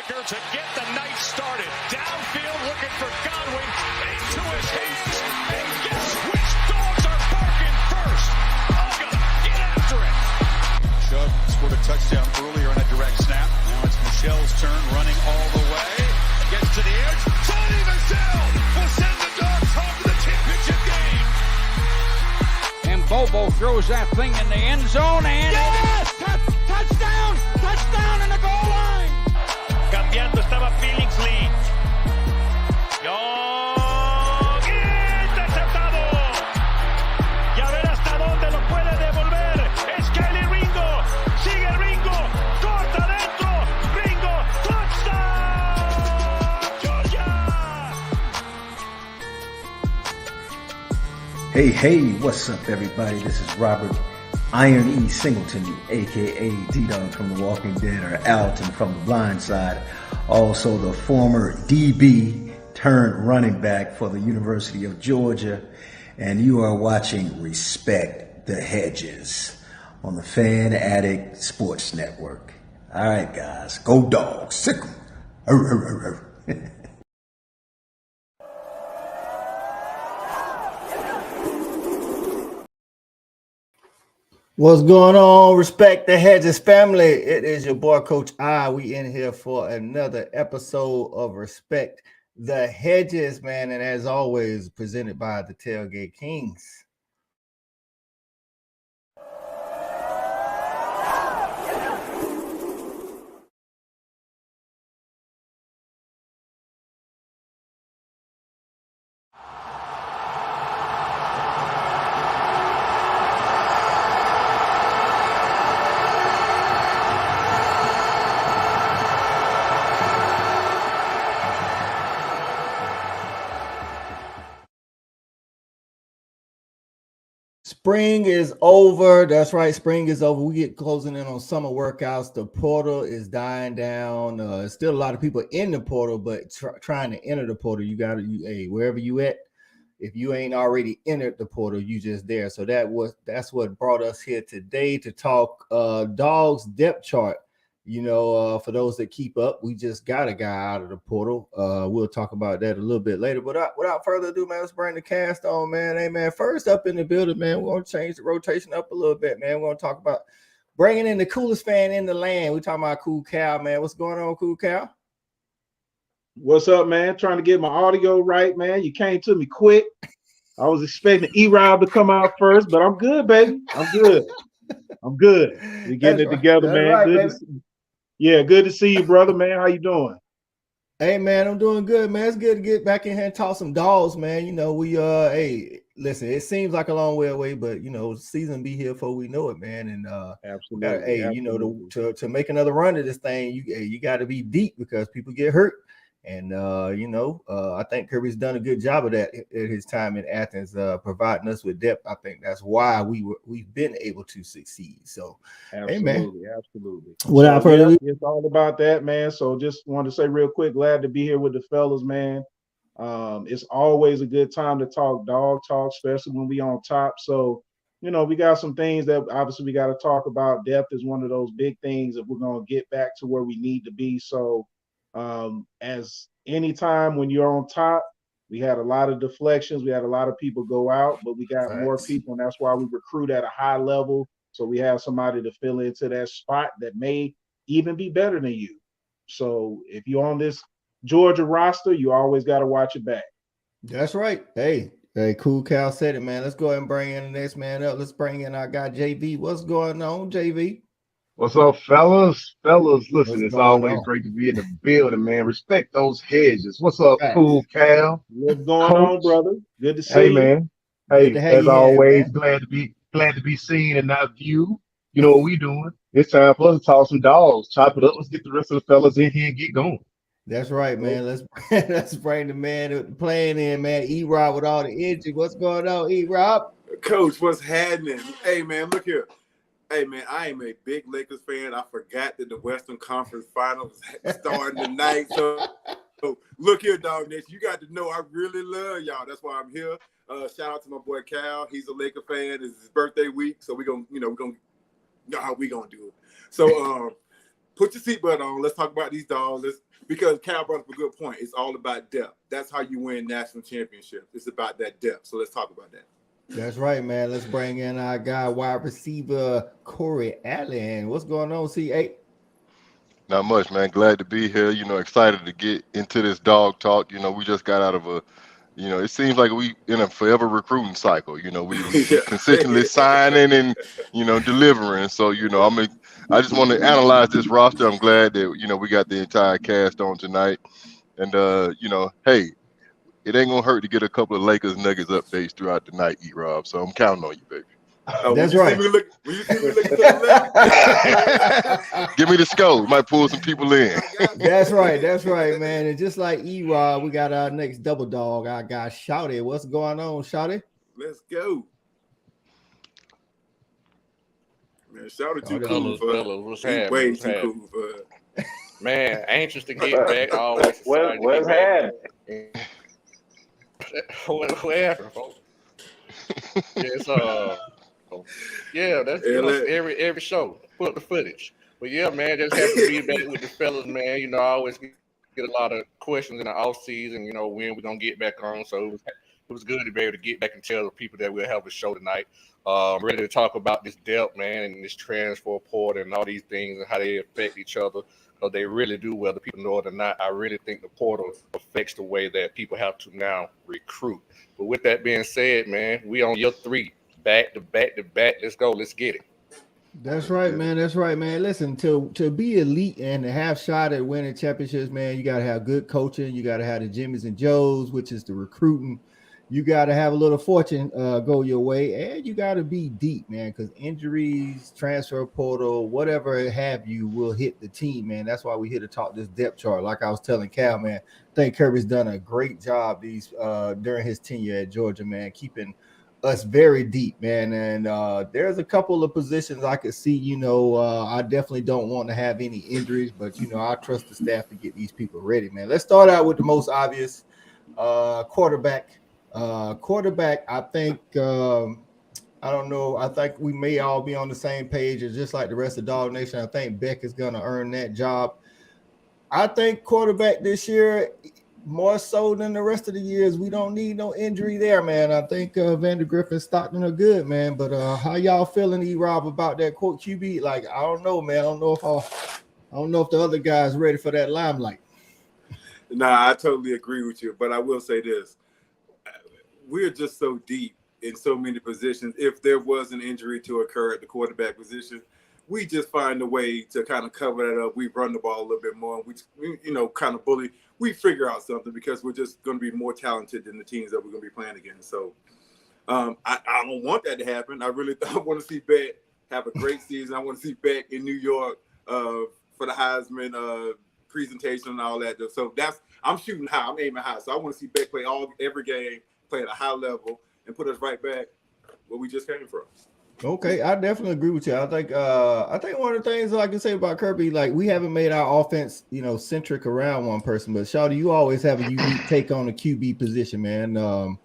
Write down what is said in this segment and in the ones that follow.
Tucker to get the night started. Downfield looking for Godwin. Into his hands. And guess which dogs are barking first? Uga, get after it. Chubb scored a touchdown earlier on a direct snap. Now it's Michelle's turn, running all the way. Gets to the edge. Sonny Michelle will send the Dogs home to the championship game. And Bobo throws that thing in the end zone and... Yes! Touchdown! Touchdown in the goal line! Cambiando estaba Billingsley. Interceptado. Y a ver hasta dónde lo puede devolver. Es Kelly Ringo. Sigue Ringo. Corta adentro. Ringo. Touchdown. Georgia. Hey, what's up, everybody? This is Robert Iron E. Singleton, a.k.a. D-Dog from The Walking Dead, or Alton from The Blind Side. Also the former DB turned running back for the University of Georgia. And you are watching Respect the Hedges on the Fan Addict Sports Network. All right, guys, go Dogs. Sick 'em. What's going on? Respect the Hedges family. It is your boy, Coach I. We in here for another episode of Respect the Hedges, man. And as always, presented by the Tailgate Kings. Spring is over. That's right. Spring is over. We get closing in on summer workouts. The portal is dying down. There's still a lot of people in the portal, but trying to enter the portal, you got to, wherever you at, if you ain't already entered the portal, you just there. So that's what brought us here today to talk Dogs depth chart. For those that keep up, we just got a guy out of the portal. We'll talk about that a little bit later. But without further ado, man, let's bring the cast on, man. Hey, man, first up in the building, man, we're going to change the rotation up a little bit, man. We're going to talk about bringing in the coolest fan in the land. We're talking about Cool Cal, man. What's going on, Cool Cal? What's up, man? Trying to get my audio right, man. You came to me quick. I was expecting E-Rob to come out first, but I'm good, baby. I'm good. We're getting it together, man. Right, good good to see you, brother, man. How you doing? Hey, man, I'm doing good, man. It's good to get back in here and talk some Dogs, man. Listen, it seems like a long way away, but season be here before we know it, man. And absolutely. To make another run of this thing, you got to be deep because people get hurt. And I think Kirby's done a good job of that at his time in Athens, providing us with depth. I think that's why we've been able to succeed. So, absolutely. Without further ado, it's all about that, man. So, just wanted to say real quick, glad to be here with the fellas, man. It's always a good time to talk dog talk, especially when we on top. So, we got some things that obviously we got to talk about. Depth is one of those big things if we're going to get back to where we need to be. So. As any time when you're on top, we had a lot of deflections. We had a lot of people go out, but we got more people, and that's why we recruit at a high level. So we have somebody to fill into that spot that may even be better than you. So if you're on this Georgia roster, you always got to watch your back. That's right. Hey, Cool Cal said it, man. Let's go ahead and bring in the next man up. Let's bring in our guy, JV. What's going on, JV? What's up, fellas? Listen, it's always great to be in the building, man. Respect those hedges. What's up, Cool Cal? What's going on, brother? Good to see you. Hey, man. Hey, as always, glad to be seen and not viewed. You know what we doing. It's time for us to talk some Dogs. Chop it up. Let's get the rest of the fellas in here and get going. That's right, man. Let's bring the man playing in, man. E-Rob with all the energy. What's going on, E-Rob? Coach, what's happening? Hey, man, look here. Hey, man, I am a big Lakers fan. I forgot that the Western Conference Finals starting tonight. So look here, Dog Nation. You got to know I really love y'all. That's why I'm here. Shout out to my boy Cal. He's a Laker fan. It's his birthday week. So we're going to, know how we going to do it. So put your seatbelt on. Let's talk about these dogs. because Cal brought up a good point. It's all about depth. That's how you win national championships. It's about that depth. So let's talk about that. That's right, man. Let's bring in our guy, wide receiver Corey Allen. What's going on, C8? Not much, man. Glad to be here. Excited to get into this dog talk. We just got out of it seems like we in a forever recruiting cycle. We consistently signing and, delivering. So, I just want to analyze this roster. I'm glad that, we got the entire cast on tonight. And, hey, it ain't going to hurt to get a couple of Lakers Nuggets updates throughout the night, E-Rob. So I'm counting on you, baby. That's right. When you see me look to the left. Give me the scope. Might pull some people in. That's right, man. And just like E-Rob, we got our next double dog, our guy Shouty. What's going on, Shouty? Let's go. Man, Shouty too cool for What's happening? way too cool for Man, anxious to get back. Always What's happening? What happened, folks? Yeah, that's every show. Put up the footage. But yeah, man, just have to be back with the fellas, man. I always get a lot of questions in the off season. When we're gonna get back on. So it was good to be able to get back and tell the people that we'll have a show tonight. I'm ready to talk about this depth, man, and this transfer portal and all these things and how they affect each other. Because they really do, whether people know it or not. I really think the portal affects the way that people have to now recruit. But with that being said, man, we on year 3. Back to back. Let's go. Let's get it. That's right, man. Listen, to be elite and to have shot at winning championships, man, you got to have good coaching. You got to have the Jimmys and Joes, which is the recruiting. You got to have a little fortune go your way, and you got to be deep, man, because injuries, transfer portal, whatever have you will hit the team, man. That's why we here to talk this depth chart. Like I was telling Cal, man, I think Kirby's done a great job during his tenure at Georgia, man, keeping us very deep, man. And there's a couple of positions I could see, I definitely don't want to have any injuries, but, I trust the staff to get these people ready, man. Let's start out with the most obvious quarterback. I think, I don't know. I think we may all be on the same page as just like the rest of Dog Nation. I think Beck is going to earn that job. I think quarterback this year, more so than the rest of the years, we don't need no injury there, man. I think Vandergriff and Stockton are good, man. But how y'all feeling, E-Rob, about that quote QB? Like, I don't know, man. I don't know if the other guy's ready for that limelight. Nah, I totally agree with you. But I will say this. We're just so deep in so many positions. If there was an injury to occur at the quarterback position, we just find a way to kind of cover that up. We run the ball a little bit more. We kind of bully. We figure out something because we're just going to be more talented than the teams that we're going to be playing against. So I don't want that to happen. I really want to see Beck have a great season. I want to see Beck in New York for the Heisman presentation and all that. So I'm shooting high. I'm aiming high. So I want to see Beck play every game, play at a high level, and put us right back where we just came from. Okay, I definitely agree with you. I think one of the things I can say about Kirby, like, we haven't made our offense, centric around one person. But Shawty, you always have a unique take on the QB position, man.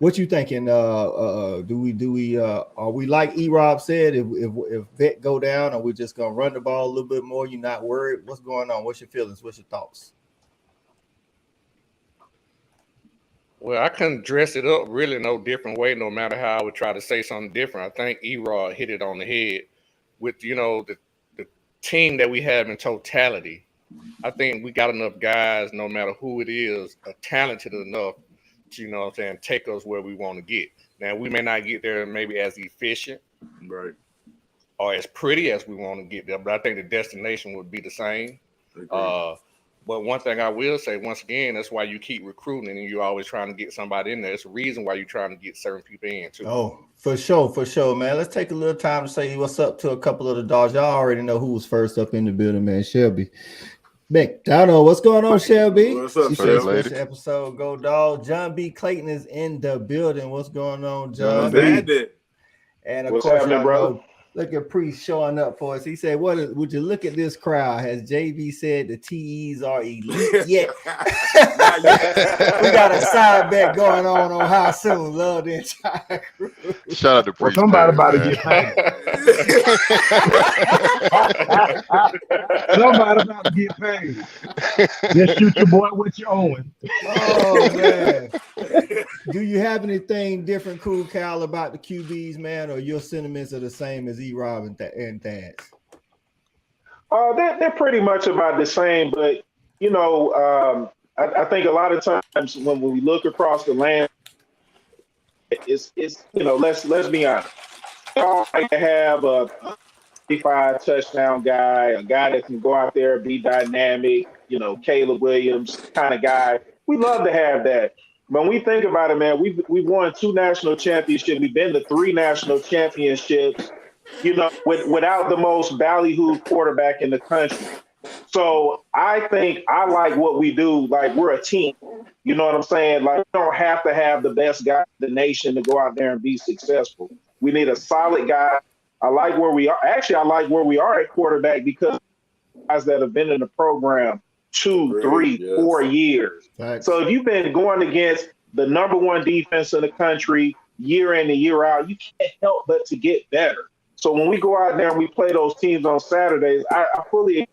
What you thinking? Are we like E-Rob said? If Vet go down, are we just gonna run the ball a little bit more? You're not worried? What's going on? What's your feelings? What's your thoughts? Well, I couldn't dress it up really no different way, no matter how I would try to say something different. I think E-Rod hit it on the head with, the team that we have in totality. I think we got enough guys, no matter who it is, are talented enough to, take us where we want to get. Now, we may not get there maybe as efficient, right, or as pretty as we want to get there, but I think the destination would be the same. But one thing I will say, once again, that's why you keep recruiting and you're always trying to get somebody in there. It's a reason why you're trying to get certain people in, too. Oh, for sure, man. Let's take a little time to say what's up to a couple of the dogs. Y'all already know who was first up in the building, man. Shelby. McDonald, what's going on, Shelby? What's up, Shelby? Episode Go Dog. John B. Clayton is in the building. What's going on, John? And of What's course, happening, brother? Look at Priest showing up for us. He said, would you look at this crowd? Has JV said the TEs are elite yet? We got a side bet going on how soon. Love the entire group. Shout out to Priest. Well, somebody about to man. get paid. Somebody about to get paid. Just shoot your boy what you owing. Oh, man. Do you have anything different, Cool Cal, about the QBs, man, or your sentiments are the same as E-Rob and Thad's? They're pretty much about the same, but, I think a lot of times when we look across the land, it's let's be honest. We all like to have a 55 touchdown guy, a guy that can go out there and be dynamic, Caleb Williams kind of guy. We love to have that. When we think about it, man, we've won 2 national championships. We've been to 3 national championships, without the most ballyhooed quarterback in the country. So I think I like what we do. Like, we're a team. You know what I'm saying? Like, we don't have to have the best guy in the nation to go out there and be successful. We need a solid guy. I like where we are. Actually, I like where we are at quarterback because guys that have been in the program 2, 3, 4 years. Right. So if you've been going against the number 1 defense in the country year in and year out, you can't help but to get better. So when we go out there and we play those teams on Saturdays, I fully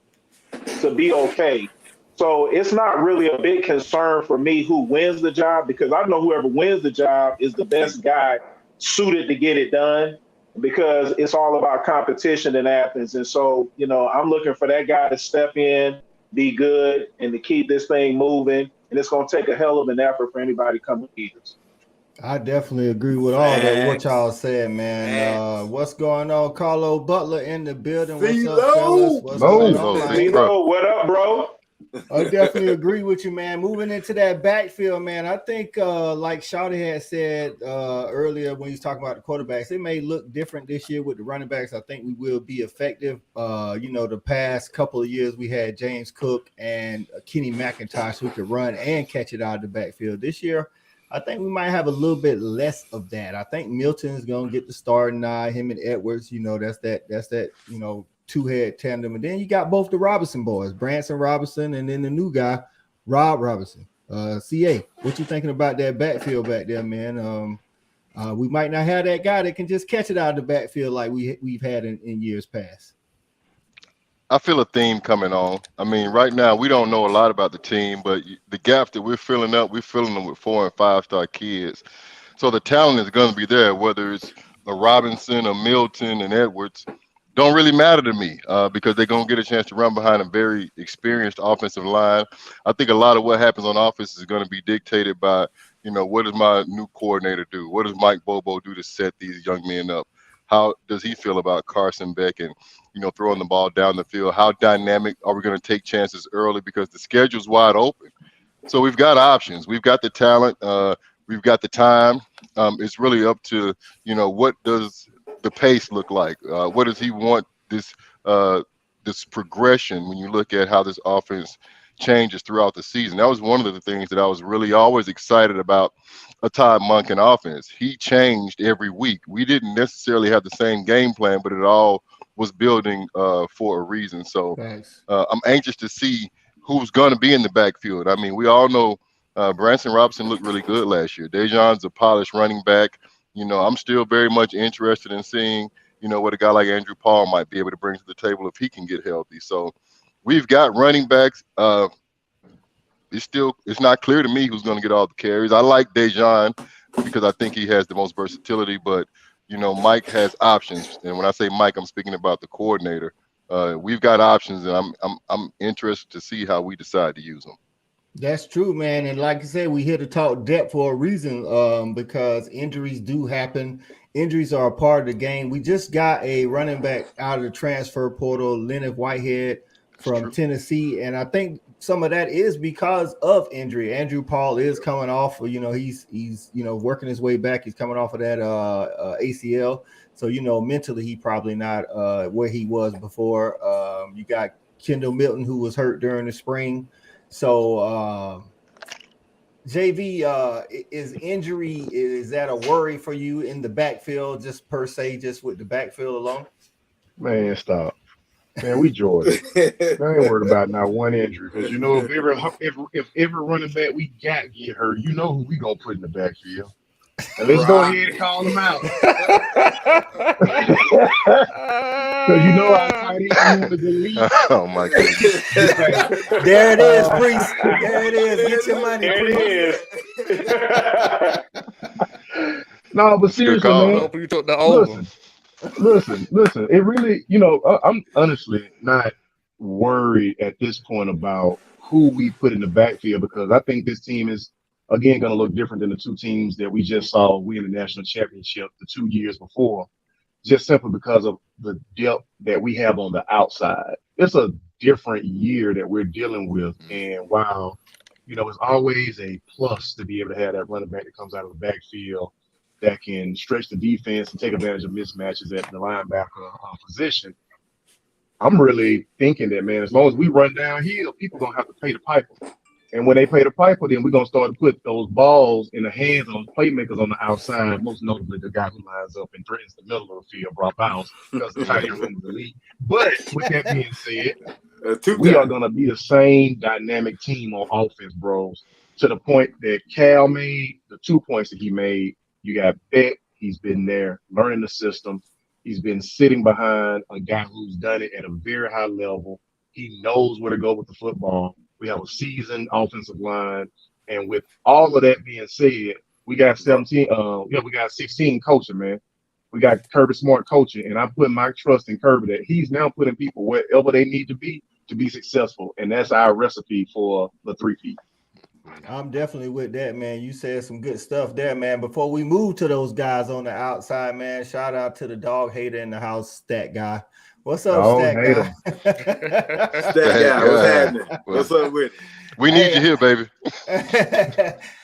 expect to be okay. So it's not really a big concern for me who wins the job, because I know whoever wins the job is the best guy suited to get it done, because it's all about competition in Athens. And so, I'm looking for that guy to step in, be good, and to keep this thing moving. And it's going to take a hell of an effort for anybody to come to beat us. I definitely agree with all that what y'all said, man. What's going on? Carlo Butler in the building. What's up, fellas? What's going on? What up, bro? I definitely agree with you, man. Moving into that backfield, man, I think like Shawty had said earlier when he was talking about the quarterbacks, it may look different this year with the running backs. I think we will be effective. The past couple of years we had James Cook and Kenny McIntosh who could run and catch it out of the backfield. This year, I think we might have a little bit less of that. I think Milton is going to get the start now. Him and Edwards, that's that, two-head tandem. And then you got both the Robinson boys, Branson Robinson, and then the new guy, Rob Robinson. CA, what you thinking about that backfield back there, man? We might not have that guy that can just catch it out of the backfield like we've had in years past. I feel a theme coming on. I mean, right now we don't know a lot about the team, but the gaps that we're filling up, we're filling them with 4- and 5-star kids. So the talent is going to be there, whether it's a Robinson, a Milton, and Edwards. Don't really matter to me because they're going to get a chance to run behind a very experienced offensive line. I think a lot of what happens on offense is going to be dictated by, what does my new coordinator do? What does Mike Bobo do to set these young men up? How does he feel about Carson Beck and, throwing the ball down the field? How dynamic are we going to take chances early because the schedule's wide open? So we've got options. We've got the talent. We've got the time. It's really up to, what does the pace look like? What does he want this progression when you look at how this offense changes throughout the season? That was one of the things that I was really always excited about a Todd Monken offense. He changed every week. We didn't necessarily have the same game plan, but it all was building for a reason. So I'm anxious to see who's going to be in the backfield. I mean, we all know Branson Robinson looked really good last year. Dejon's a polished running back. I'm still very much interested in seeing, what a guy like Andrew Paul might be able to bring to the table if he can get healthy. So we've got running backs. It's not clear to me who's going to get all the carries. I like Dejon because I think he has the most versatility, but Mike has options. And when I say Mike, I'm speaking about the coordinator. We've got options, and I'm interested to see how we decide to use them. That's true, man. And like I said, we here to talk depth for a reason, because injuries do happen. Injuries are a part of the game. We just got a running back out of the transfer portal, Leonard Whitehead from Tennessee. And I think some of that is because of injury. Andrew Paul is coming off, he's working his way back. He's coming off of that ACL. So, mentally he probably not where he was before. You got Kendall Milton, who was hurt during the spring. So, JV, is injury, is that a worry for you in the backfield, just per se, just with the backfield alone? Man, stop. Man, we Georgia. I ain't worried about not one injury because you know if every running back we got get hurt, you know who we gonna put in the backfield. And let's go ahead and call them out. Because you know our tight end room is elite. Oh my goodness. There it is, Priest. There it is. Get your money, There Priest. it is. No, but seriously, man. Hope you took the over. Listen. It really, I'm honestly not worried at this point about who we put in the backfield because I think this team is, again, going to look different than the two teams that we just saw win the national championship the 2 years before, just simply because of the depth that we have on the outside. It's a different year that we're dealing with. And while, it's always a plus to be able to have that running back that comes out of the backfield that can stretch the defense and take advantage of mismatches at the linebacker position. I'm really thinking that, man, as long as we run downhill, people going to have to pay the piper. And when they pay the piper, then we're going to start to put those balls in the hands of those playmakers on the outside, most notably the guy who lines up and threatens the middle of the field, Brock Bounce, because the tight end room is elite. But with that being said, we are going to be the same dynamic team on offense, bros, to the point that Cal made, the 2 points that he made. You got Beck. He's been there learning the system. He's been sitting behind a guy who's done it at a very high level. He knows where to go with the football. We have a seasoned offensive line. And with all of that being said, we got 16 coaching, man. We got Kirby Smart coaching. And I put my trust in Kirby that he's now putting people wherever they need to be successful. And that's our recipe for the 3-peat. I'm definitely with that, man. You said some good stuff there, man. Before we move to those guys on the outside, man, shout out to the dog hater in the house, Stat Guy. What's up, Stat Guy? Stat Guy, what's happening? What's up with it? We need you here, baby.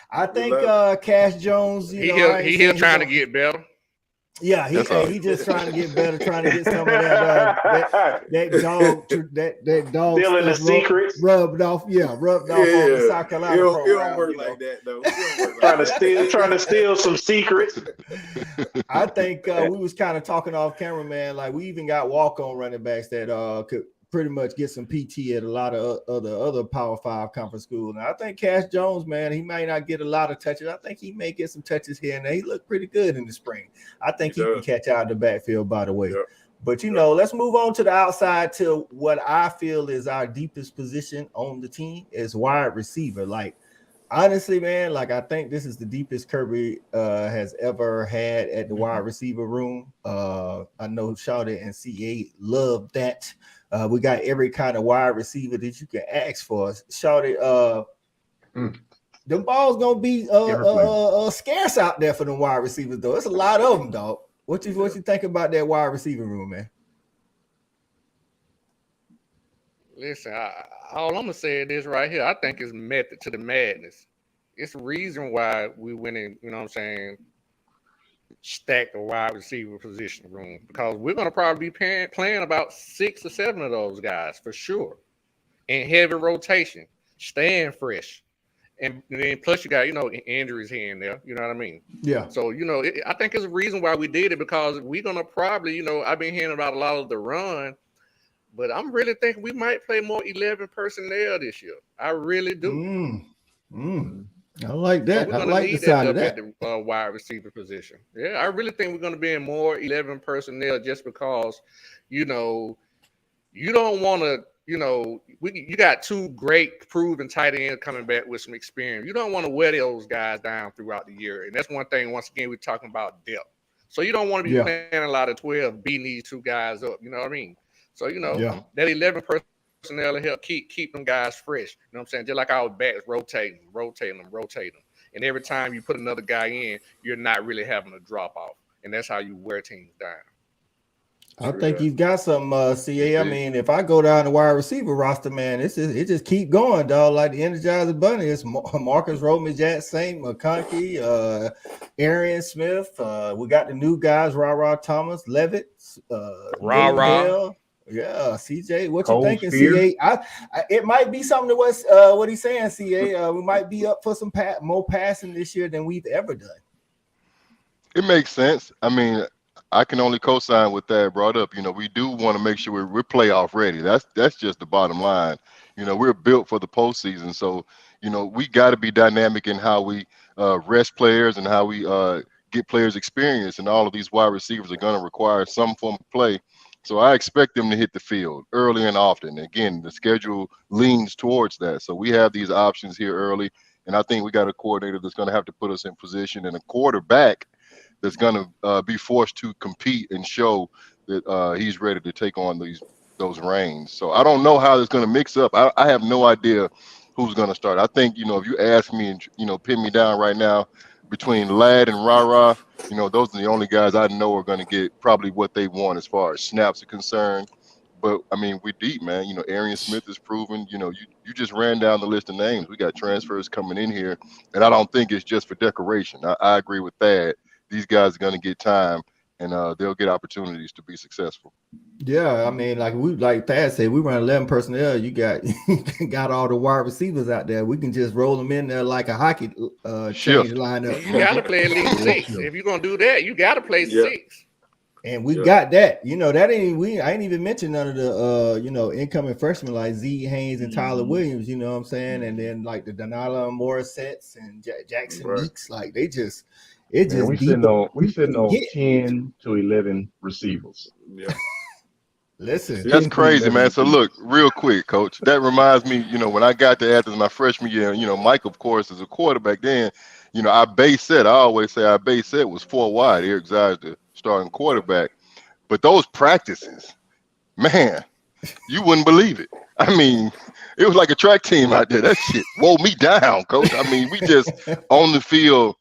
I think Cash Jones, he here trying to get better. Yeah, he just trying to get better, trying to get some of that dog Stealing the secrets. Rubbed off on the South Carolina program. It don't work like that, though. Trying to steal some secrets. I think we was kind of talking off camera, man. Like we even got walk-on running backs that could pretty much get some PT at a lot of other Power 5 conference schools. And I think Cash Jones, man, he may not get a lot of touches. I think he may get some touches here and there. He looked pretty good in the spring. I think he can catch out of the backfield, by the way. Yep. But, let's move on to the outside to what I feel is our deepest position on the team is wide receiver. Like, honestly, man, I think this is the deepest Kirby has ever had at the wide receiver room. I know Shawty and CA love that. We got every kind of wide receiver that you can ask for. Shawty, them balls gonna be scarce out there for them wide receivers, though. It's a lot of them, dog. What you think about that wide receiver room, man? Listen, all I'm gonna say is right here. I think it's method to the madness. It's the reason why we went in. You know what I'm saying? Stack the wide receiver position room because we're going to probably be playing about 6 or 7 of those guys for sure in heavy rotation, staying fresh. And then plus you got, injuries here and there, you know what I mean? Yeah. So, I think it's a reason why we did it because we're going to probably, I've been hearing about a lot of the run, but I'm really thinking we might play more 11 personnel this year. I really do. I like that. So I like the side of that. At the wide receiver position. Yeah, I really think we're going to be in more 11 personnel just because, you don't want to, you got 2 great proven tight ends coming back with some experience. You don't want to wear those guys down throughout the year. And that's one thing, once again, we're talking about depth. So you don't want to be playing a lot of 12, beating these 2 guys up. You know what I mean? So, that 11 personnel to help keep them guys fresh. You know what I'm saying? Just like our backs rotate them. And every time you put another guy in, you're not really having a drop off. And that's how you wear teams down. I think you've got some CA. I mean, if I go down the wide receiver roster, man, it just keep going, dog. Like the Energizer Bunny, it's Marcus Roman, Jack Saint, McConkey, Arian Smith. We got the new guys, Ra Thomas, Levitt, Ra. Yeah, CJ, what you thinking, CA? It might be something to what he's saying, CA. We might be up for some more passing this year than we've ever done. It makes sense. I mean, I can only co-sign what Thad brought up. We do want to make sure we're playoff ready. That's just the bottom line. We're built for the postseason, so we got to be dynamic in how we rest players and how we get players experience. And all of these wide receivers are going to require some form of play. So I expect them to hit the field early and often. Again, the schedule leans towards that. So we have these options here early, and I think we got a coordinator that's going to have to put us in position, and a quarterback that's going to be forced to compete and show that he's ready to take on those reins. So I don't know how it's going to mix up. I have no idea who's going to start. I think, if you ask me and, pin me down right now between Ladd and Rara, those are the only guys I know are going to get probably what they want as far as snaps are concerned. But, I mean, we're deep, man. Arian Smith is proven. You just ran down the list of names. We got transfers coming in here, and I don't think it's just for decoration. I agree with that. These guys are going to get time, and they'll get opportunities to be successful. Yeah, I mean, like Thad said, we run 11 personnel. You got all the wide receivers out there. We can just roll them in there like a hockey change lineup. You got to play at least 6. If you're going to do that, you got to play 6. And we got that. I ain't even mentioned none of the incoming freshmen like Z Haynes and Tyler Williams. You know what I'm saying? And then like the Donala Morissets and Jackson Meeks, like they just. We sitting on 10 to 11 receivers. Yeah. Listen, that's crazy, man. So look, real quick, Coach. That reminds me, when I got to Athens my freshman year, Mike, of course, is a quarterback. Then, our base set. I always say our base set was 4 wide. Erik Zay's the starting quarterback. But those practices, man, you wouldn't believe it. I mean, it was like a track team out there. That shit wore me down, Coach. I mean, we just on the field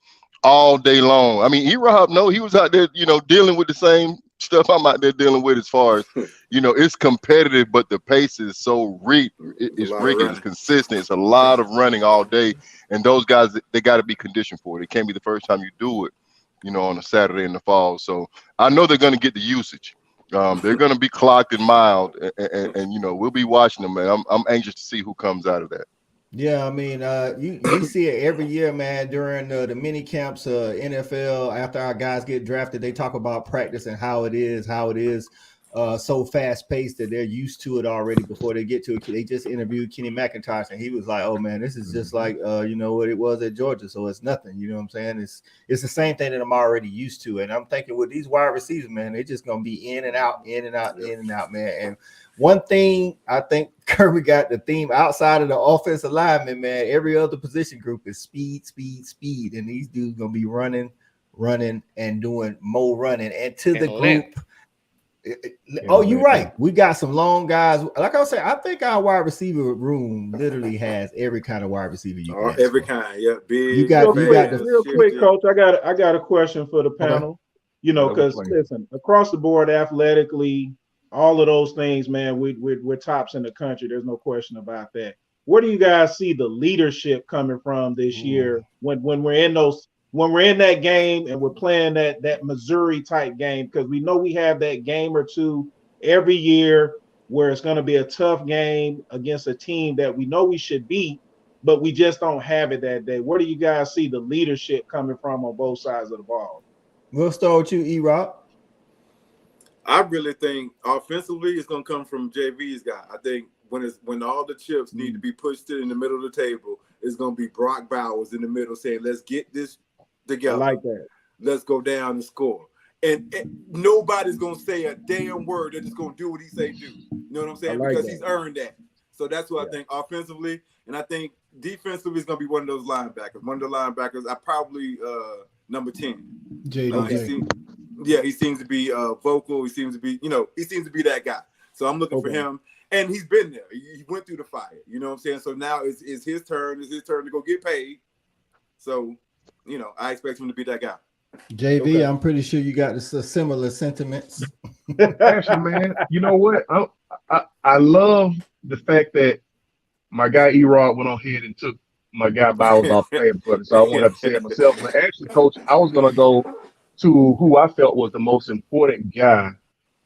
all day long. I mean, E-Rob, he was out there, dealing with the same stuff I'm out there dealing with as far as, it's competitive, but the pace is so it's rigorous, consistent. It's a lot of running all day. And those guys, they got to be conditioned for it. It can't be the first time you do it, on a Saturday in the fall. So I know they're going to get the usage. They're going to be clocked and mild, and we'll be watching them, man. I'm anxious to see who comes out of that. Yeah, I mean, you see it every year, man. During the mini camps, NFL, after our guys get drafted, they talk about practice and how it is so fast paced that they're used to it already before they get to it. They just interviewed Kenny McIntosh, and he was like, "Oh man, this is just like what it was at Georgia, so it's nothing." You know what I'm saying? It's the same thing that I'm already used to, and I'm thinking with these wide receivers, man, they're just gonna be in and out, man. And one thing I think Kirby got the theme outside of the offensive lineman, man. Every other position group is speed, and these dudes gonna be running, and doing more running. And to the group. You're right. We got some long guys. Like I was saying, I think our wide receiver room literally has every kind of wide receiver you can. Every kind, yeah. Big. You got the real quick, Coach. I got a question for the panel. Because listen, across the board, athletically, all of those things, man, we're tops in the country. There's no question about that. Where do you guys see the leadership coming from this year when we're in that game and we're playing that Missouri type game? Because we know we have that game or two every year where it's going to be a tough game against a team that we know we should beat, but we just don't have it that day. Where do you guys see the leadership coming from on both sides of the ball? We'll start with you, E-Rob. I really think offensively it's going to come from JV's guy. I think when all the chips need to be pushed in the middle of the table, it's going to be Brock Bowers in the middle saying, let's get this together. I like that. Let's go down and score. And nobody's going to say a damn word. They're just going to do what he say do. You know what I'm saying? Because he's earned that. So that's what I think offensively. And I think defensively is going to be one of those linebackers. One of the linebackers, I probably number 10. He seems to be vocal. He seems to be, he seems to be that guy. So I'm looking for him. And he's been there. He went through the fire. You know what I'm saying? So now it's his turn. It's his turn to go get paid. So, I expect him to be that guy. JV, I'm pretty sure you got similar sentiments. Actually, man, you know what? I love the fact that my guy E-Rod went on ahead and took my guy Bowers off the table, so I won't have to say it myself. But actually, Coach, I was going to go to who I felt was the most important guy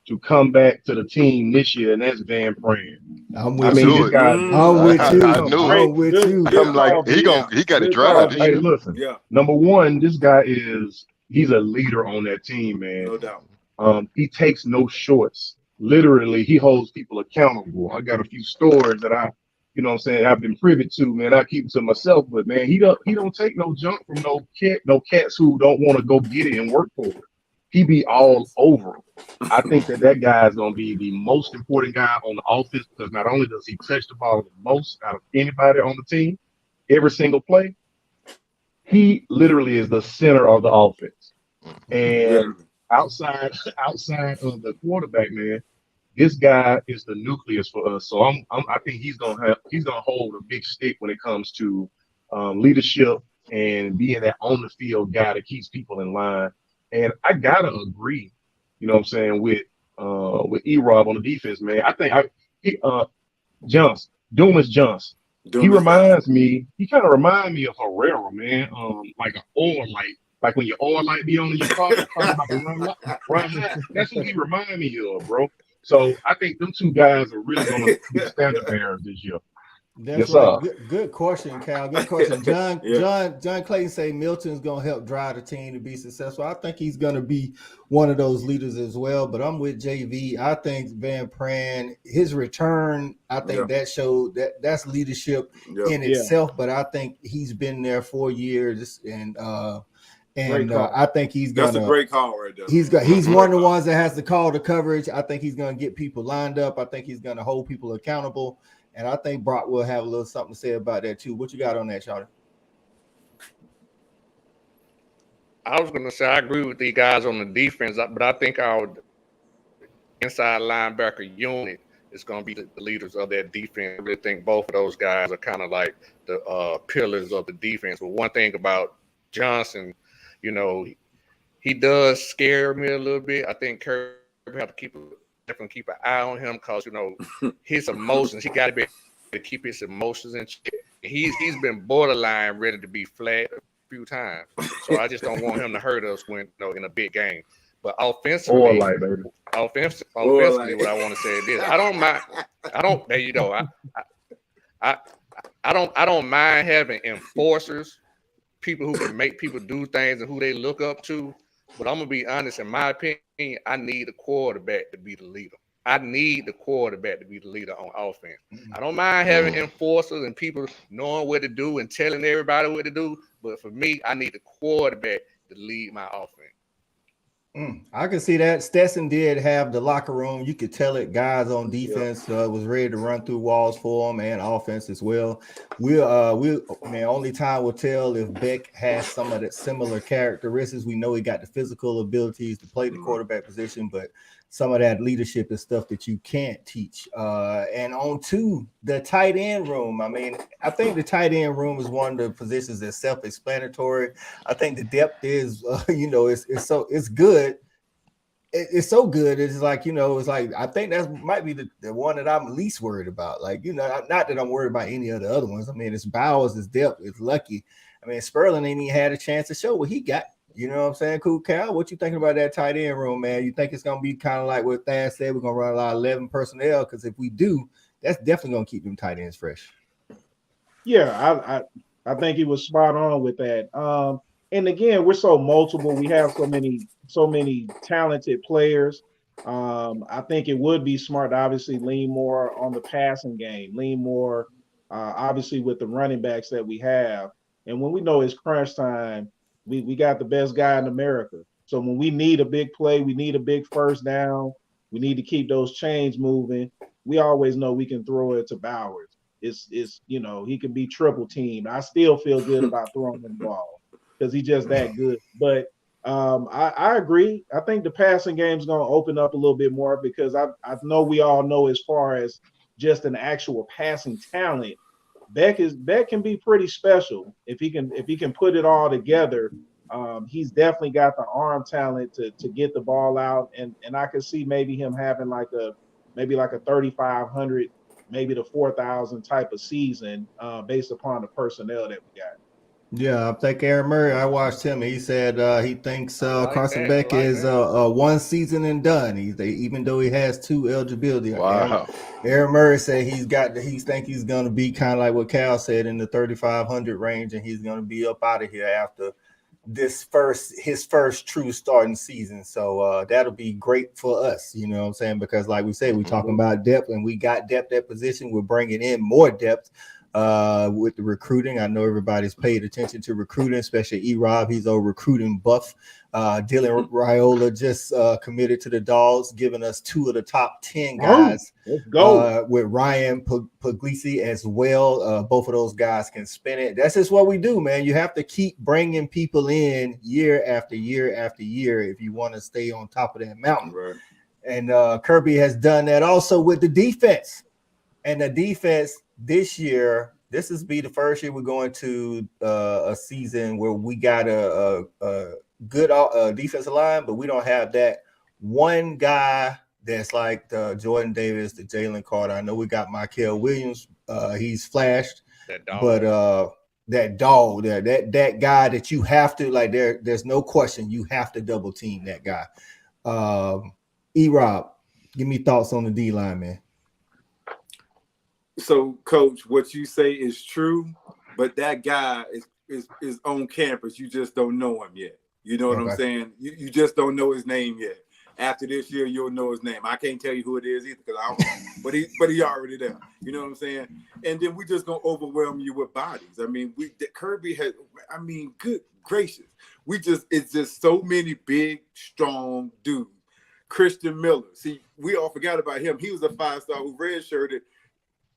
to come back to the team this year, and that's Van Pran. I'm with you. I'm with you. I'm like, he got to drive. Hey, listen. Yeah. Number one, this guy he's a leader on that team, man. No doubt. He takes no shorts. Literally, he holds people accountable. I got a few stories that I've been privy to, man. I keep it to myself, but man, he don't take no junk from no cats who don't want to go get it and work for it. He be all over him. I think that guy is going to be the most important guy on the offense because not only does he touch the ball the most out of anybody on the team, every single play, he literally is the center of the offense. And outside of the quarterback, man, this guy is the nucleus for us. So I think he's gonna hold a big stick when it comes to leadership and being that on the field guy that keeps people in line. And I gotta agree, you know what I'm saying, with E-Rob on the defense, man. I think Johnson, Dumas Johnson. He kind of reminds me of Herrera, man. Like an oil light. Like when your oil light be on in your car, about to run light. That's what he remind me of, bro. So I think them two guys are really going to be standard bearers this year. That's right. Good question, Cal. Good question. John Clayton say Milton's going to help drive the team to be successful. I think he's going to be one of those leaders as well. But I'm with JV. I think Van Pran, his return, I think that showed that's leadership in itself. But I think he's been there 4 years and I think that's a great call right there. He's one of the ones that has to call the coverage. I think he's going to get people lined up. I think he's going to hold people accountable. And I think Brock will have a little something to say about that too. What you got on that, Charlie? I was going to say I agree with the guys on the defense, but I think our inside linebacker unit is going to be the leaders of that defense. I really think both of those guys are kind of like the pillars of the defense. But one thing about Johnson, you know, he does scare me a little bit. I think Kirby have to definitely keep an eye on him because, you know, his emotions, he got to be able to keep his emotions in check. He's been borderline ready to be flagged a few times. So I just don't want him to hurt us when, you know, in a big game. But offensively, what I want to say is this. I don't mind having enforcers, people who can make people do things and who they look up to. But I'm going to be honest, in my opinion, I need a quarterback to be the leader. I need the quarterback to be the leader on offense. I don't mind having enforcers and people knowing what to do and telling everybody what to do. But for me, I need the quarterback to lead my offense. I can see that. Stetson did have the locker room. You could tell it. Guys on defense was ready to run through walls for him, and offense as well. Only time will tell if Beck has some of that similar characteristics. We know he got the physical abilities to play the quarterback position, but some of that leadership is stuff that you can't teach. And on to the tight end room. I mean, I think the tight end room is one of the positions that's self-explanatory. I think the depth is, it's good. It's so good. It's like, I think that might be the one that I'm least worried about. Like, not that I'm worried about any of the other ones. I mean, it's Bowers, it's depth, it's Lucky. I mean, Sperling ain't even had a chance to show what he got. You know what I'm saying? Cool, Cal. What you thinking about that tight end room, man? You think it's going to be kind of like what Thad said, we're going to run a lot of 11 personnel? Because if we do, that's definitely going to keep them tight ends fresh. Yeah, I think he was spot on with that. And again, we're so multiple. We have so many talented players. I think it would be smart to obviously lean more on the passing game, lean more obviously with the running backs that we have. And when we know it's crunch time, we got the best guy in America. So when we need a big play, we need a big first down, we need to keep those chains moving. We always know we can throw it to Bowers. It's he can be triple teamed. I still feel good about throwing him the ball because he's just that good. But I agree. I think the passing game is going to open up a little bit more because I know we all know as far as just an actual passing talent, Beck can be pretty special if he can put it all together. He's definitely got the arm talent to get the ball out, and I could see maybe him having like a 3,500, maybe the 4,000 type of season based upon the personnel that we got. Yeah, I think Aaron Murray, I watched him. He said he thinks Carson Beck is one season and done. Even though he has 2 eligibility. Wow. Aaron Murray said he's going to be kind of like what Cal said in the 3,500 range, and he's going to be up out of here his first true starting season. So that'll be great for us, you know what I'm saying? Because like we said, we're talking about depth, and we got depth at position. We're bringing in more depth with the recruiting. I know everybody's paid attention to recruiting, especially E-Rob. He's a recruiting buff. Dylan Raiola just committed to the Dogs, giving us 2 of the top 10 guys. Let's go. With Ryan Puglisi as well. Both of those guys can spin it. That's just what we do, man. You have to keep bringing people in year after year after year if you want to stay on top of that mountain. Right. And Kirby has done that also with the defense. And the defense this year, this is be the first year we're going to a season where we got a good defensive line, but we don't have that one guy that's like the Jordan Davis, the Jalen Carter. I know we got Michael Williams. He's flashed, but that dog, that guy that you have to like. There's no question you have to double team that guy. E-Rob, give me thoughts on the D line, man. So, Coach, what you say is true, but that guy is on campus. You just don't know him yet. You know what I'm saying? You just don't know his name yet. After this year, you'll know his name. I can't tell you who it is either because I don't know. But he already there. You know what I'm saying? And then we just gonna overwhelm you with bodies. I mean, Kirby has. I mean, good gracious, it's just so many big, strong dudes. Christian Miller. See, we all forgot about him. He was a 5-star who redshirted.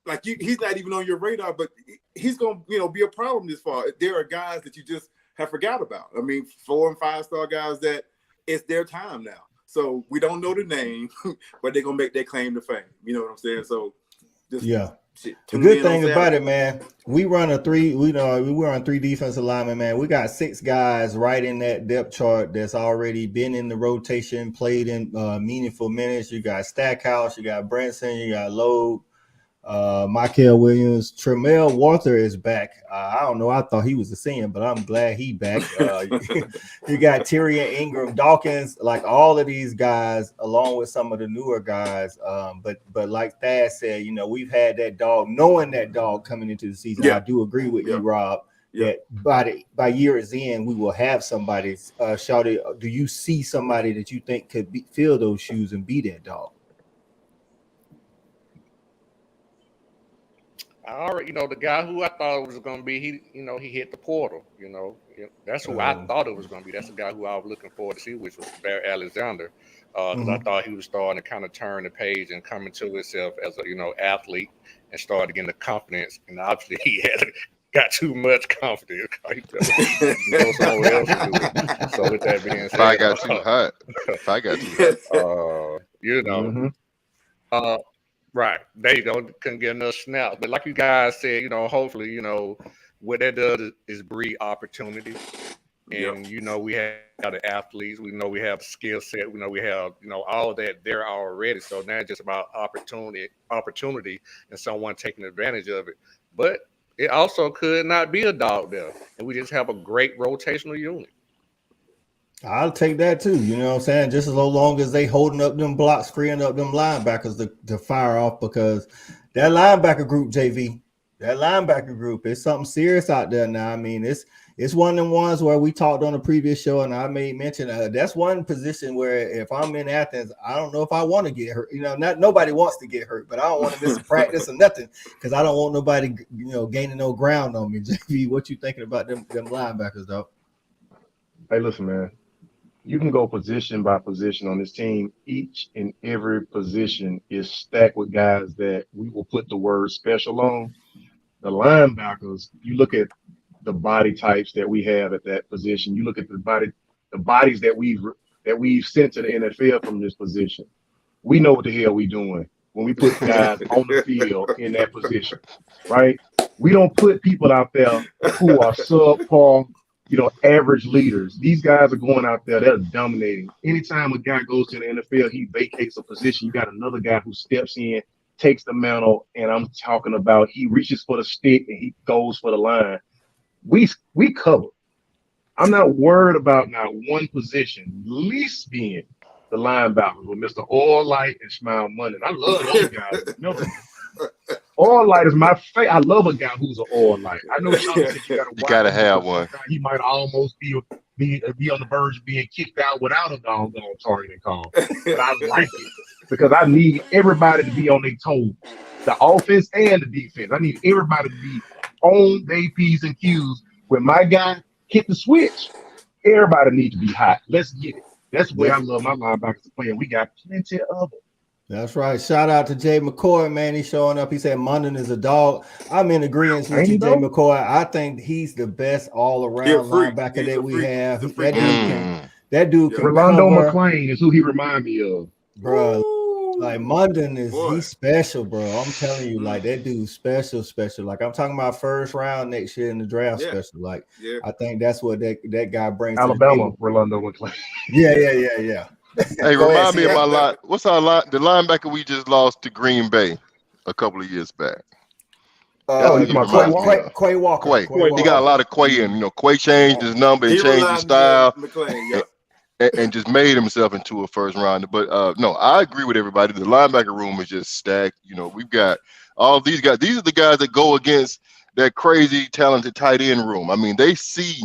Like he's not even on your radar, but he's gonna be a problem this fall. There are guys that you just have forgot about. I mean, 4- and 5-star guys that it's their time now. So we don't know the name, but they're gonna make their claim to fame. You know what I'm saying? So just shit, the good thing about it, man, we run 3 defensive linemen, man. We got 6 guys right in that depth chart that's already been in the rotation, played in meaningful minutes. You got Stackhouse, you got Branson, you got Loeb. Michael Williams, Tremel Walter is back. I don't know. I thought he was a senior, but I'm glad he back. You got Tyrion Ingram, Dawkins, like all of these guys, along with some of the newer guys. But like Thad said, we've had that dog, knowing that dog coming into the season. I do agree with you, Rob. That by year's end, we will have somebody. Shawty, do you see somebody that you think could fill those shoes and be that dog? I already, the guy who I thought it was going to be, he hit the portal. That's who I thought it was going to be. That's the guy who I was looking forward to see, which was Barry Alexander. Because I thought he was starting to kind of turn the page and come into himself as a, athlete and started getting the confidence. And obviously, he got too much confidence. He go somewhere else to do it. So with that being said, I got too hot. Right. There you go. Couldn't get enough snaps. But like you guys said, hopefully, what that does is breed opportunity. And, we have the athletes. We know we have skill set. We know we have, all of that there already. So now it's just about opportunity and someone taking advantage of it. But it also could not be a dog there. And we just have a great rotational unit. I'll take that too. You know what I'm saying? Just as long as they holding up them blocks, freeing up them linebackers to fire off, because that linebacker group, JV, it's something serious out there now. I mean, it's one of them ones where we talked on a previous show, and I made mention that's one position where if I'm in Athens, I don't know if I want to get hurt. Nobody wants to get hurt, but I don't want to miss a practice or nothing because I don't want nobody, gaining no ground on me. JV, what you thinking about them linebackers, though? Hey, listen, man. You can go position by position on this team. Each and every position is stacked with guys that we will put the word special on. The linebackers, you look at the body types that we have at that position. You look at the bodies that we've sent to the NFL from this position. We know what the hell we doing when we put guys on the field in that position, right? We don't put people out there who are subpar, average leaders. These guys are going out there, they're dominating. Anytime a guy goes to the NFL, he vacates a position. You got another guy who steps in, takes the mantle, and I'm talking about he reaches for the stick and he goes for the line. We cover. I'm not worried about not one position, least being the linebackers with Mr. All Light and Smile Money. I love those guys. All Light is my favorite. I love a guy who's an All Light. I know you said you gotta have one. He might almost be be on the verge of being kicked out without a doggone targeting call. But I like it because I need everybody to be on their toes, the offense and the defense. I need everybody to be on their P's and Q's. When my guy hit the switch, everybody needs to be hot. Let's get it. That's the way I love my linebackers to play, and we got plenty of them. That's right. Shout out to Jay McCoy, man. He's showing up. He said Munden is a dog. I'm in agreement with you, Jay McCoy. I think he's the best all-around linebacker that we have. That dude can Rolando cover. McClain is who he remind me of. Bro, like Munden he's special, bro. I'm telling you, like that dude's special. Like I'm talking about first round next year in the draft special. Like I think that's what that guy brings. Alabama, Rolando McClain. Yeah. Hey, remind me of my line. What's our line? The linebacker we just lost to Green Bay a couple of years back. Quay Walker. He got a lot of Quay in. Quay changed his number and changed his style, and just made himself into a first rounder. But no, I agree with everybody. The linebacker room is just stacked. We've got all these guys. These are the guys that go against that crazy talented tight end room. I mean, they see